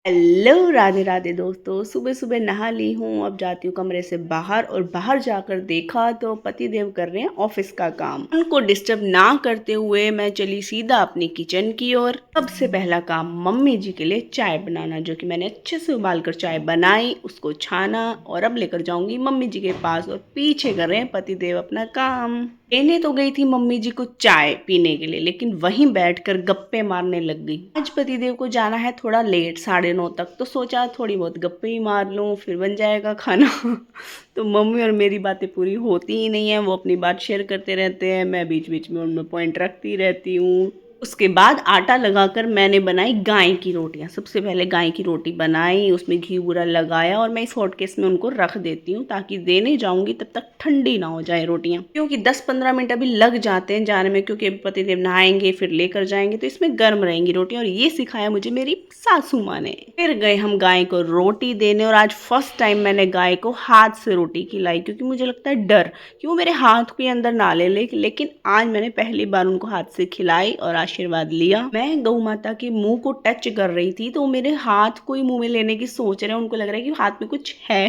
Hello Radhe Radhe दोस्तों, सुबह सुबह नहा ली हूँ। अब जाती हूँ कमरे से बाहर और बाहर जाकर देखा तो पति देव कर रहे हैं ऑफिस का काम। उनको डिस्टर्ब ना करते हुए मैं चली सीधा अपनी किचन की ओर। सबसे पहला काम मम्मी जी के लिए चाय बनाना, जो कि मैंने अच्छे से उबाल कर चाय बनाई, उसको छाना और अब लेकर जाऊंगी मम्मी जी के पास। और पीछे कर रहे हैं पति देव अपना काम। लेने तो गई थी मम्मी जी को चाय पीने के लिए, लेकिन वहीं बैठकर गप्पे मारने लग गई। आज पतिदेव को जाना है थोड़ा लेट, 9:30 तक, तो सोचा थोड़ी बहुत गप्पे ही मार लूं, फिर बन जाएगा खाना। तो मम्मी और मेरी बातें पूरी होती ही नहीं है। वो अपनी बात शेयर करते रहते हैं, मैं बीच बीच में उनमें पॉइंट रखती रहती हूँ। उसके बाद आटा लगाकर मैंने बनाई गाय की रोटियां। सबसे पहले गाय की रोटी बनाई, उसमें घी बुरा लगाया और मैं इस हॉटकेस में उनको रख देती हूँ ताकि देने जाऊंगी तब तक ठंडी ना हो जाए रोटियां, क्योंकि 10-15 मिनट अभी लग जाते हैं जाने में, क्योंकि पतिदेव नहाएंगे फिर लेकर जाएंगे तो इसमें गर्म रहेंगी रोटियां। और ये सिखाया मुझे मेरी सासू माँ ने। फिर गए हम गाय को रोटी देने और आज फर्स्ट टाइम मैंने गाय को हाथ से रोटी खिलाई, क्योंकि मुझे लगता है डर कि वो मेरे हाथ के अंदर ना ले लेकिन आज मैंने पहली बार उनको हाथ से खिलाई और आशीर्वाद लिया। मैं गौ माता के मुंह को टच कर रही थी तो वो मेरे हाथ को ही मुंह में लेने की सोच रहे हैं, उनको लग रहा है कि हाथ में कुछ है।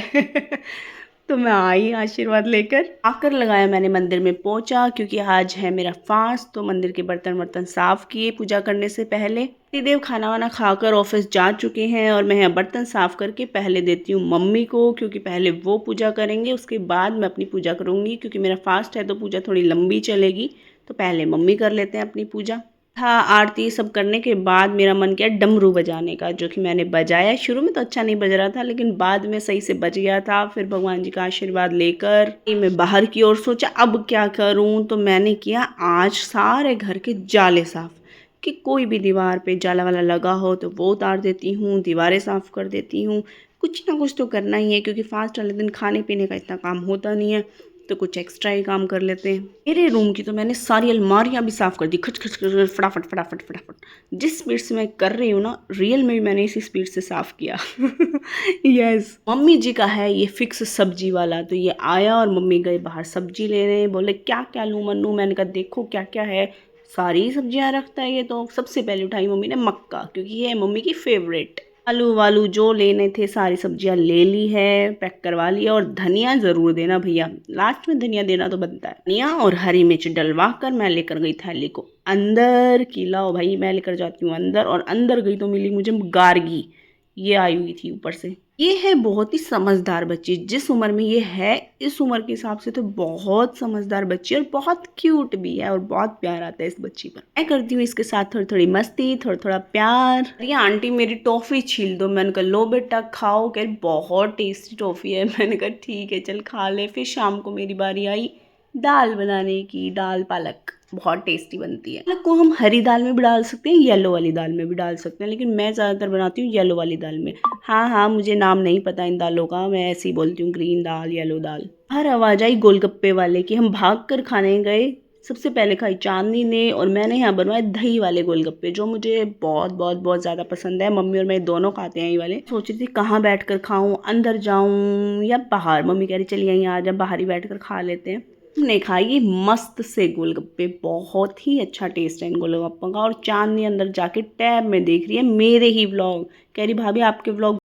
तो मैं आई आशीर्वाद लेकर। आकर लगाया मैंने मंदिर में पहुंचा, क्योंकि आज है मेरा फास्ट। तो मंदिर के बर्तन वर्तन साफ किए पूजा करने से पहले। देव खाना वाना खाकर ऑफिस जा चुके हैं और मैं बर्तन साफ करके पहले देती हूँ मम्मी को, क्योंकि पहले वो पूजा करेंगे, उसके बाद मैं अपनी पूजा करूँगी। क्योंकि मेरा फास्ट है तो पूजा थोड़ी लंबी चलेगी, तो पहले मम्मी कर लेते हैं अपनी पूजा। हाँ, आरती सब करने के बाद मेरा मन किया डमरू बजाने का, जो कि मैंने बजाया। शुरू में तो अच्छा नहीं बज रहा था, लेकिन बाद में सही से बज गया था। फिर भगवान जी का आशीर्वाद लेकर मैं बाहर की ओर सोचा अब क्या करूं, तो मैंने किया आज सारे घर के जाले साफ, कि कोई भी दीवार पे जाला वाला लगा हो तो वो उतार देती हूँ, दीवारें साफ कर देती हूँ। कुछ ना कुछ तो करना ही है, क्योंकि फास्ट वाले दिन खाने पीने का इतना काम होता नहीं है, तो कुछ एक्स्ट्रा ही काम कर लेते हैं। मेरे रूम की तो मैंने सारी अलमारियां भी साफ कर दी, खच खच खच, फटाफट फटाफट फटाफट। जिस स्पीड से मैं कर रही हूँ ना, रियल में भी मैंने इसी स्पीड से साफ किया। यस। मम्मी जी का है ये फिक्स सब्जी वाला, तो ये आया और मम्मी गए बाहर सब्जी लेने। बोले क्या क्या लूँ मन्नू, मैंने कहा देखो क्या क्या है, सारी सब्जियां रखता है ये तो। सबसे पहले उठाई मम्मी ने मक्का, क्योंकि ये है मम्मी की फेवरेट। आलू वालू जो लेने थे सारी सब्जियां ले ली है, पैक करवा लिया। और धनिया जरूर देना भैया, लास्ट में धनिया देना तो बनता है। धनिया और हरी मिर्च डलवा कर मैं लेकर गई थैली को अंदर की। लाओ भाई, मैं लेकर जाती हूँ अंदर। और अंदर गई तो मिली मुझे गार्गी, ये आई हुई थी ऊपर से। ये है बहुत ही समझदार बच्ची, जिस उम्र में ये है इस उम्र के हिसाब से तो बहुत समझदार बच्ची, और बहुत क्यूट भी है और बहुत प्यार आता है इस बच्ची पर। मैं करती हूँ इसके साथ थोड़ी थोड़ी मस्ती, थोड़ा थोड़ा प्यार। ये आंटी मेरी टॉफी छील दो, मैंने कहा लो बेटा खाओ। कह रही बहुत टेस्टी टॉफी है। मैंने कहा ठीक है चल खा ले। फिर शाम को मेरी बारी आई दाल बनाने की, दाल पालक बहुत टेस्टी बनती है। पालक को हम हरी दाल में भी डाल सकते हैं, येलो वाली दाल में भी डाल सकते हैं, लेकिन मैं ज़्यादातर बनाती हूँ येलो वाली दाल में। हाँ हाँ, मुझे नाम नहीं पता इन दालों का, मैं ऐसे ही बोलती हूँ ग्रीन दाल, येलो दाल। हर आवाज आई गोलगप्पे वाले की, हम भाग कर खाने गए। सबसे पहले खाई चांदनी ने, और मैंने यहाँ बनवाए दही वाले गोलगप्पे, जो मुझे बहुत बहुत बहुत ज़्यादा पसंद है। मम्मी और मैं दोनों खाते हैं ये वाले। सोच रही थी कहाँ बैठ कर खाऊँ, अंदर जाऊँ या बाहर। मम्मी कह रही चलिए यहीं आ जा, बाहर ही बैठ कर खा लेते हैं। हमने खाई मस्त से गोलगप्पे, बहुत ही अच्छा टेस्ट है इन गोलगप्पों का। और चांदनी अंदर जाके टैब में देख रही है मेरे ही व्लॉग, कह रही भाभी आपके व्लॉग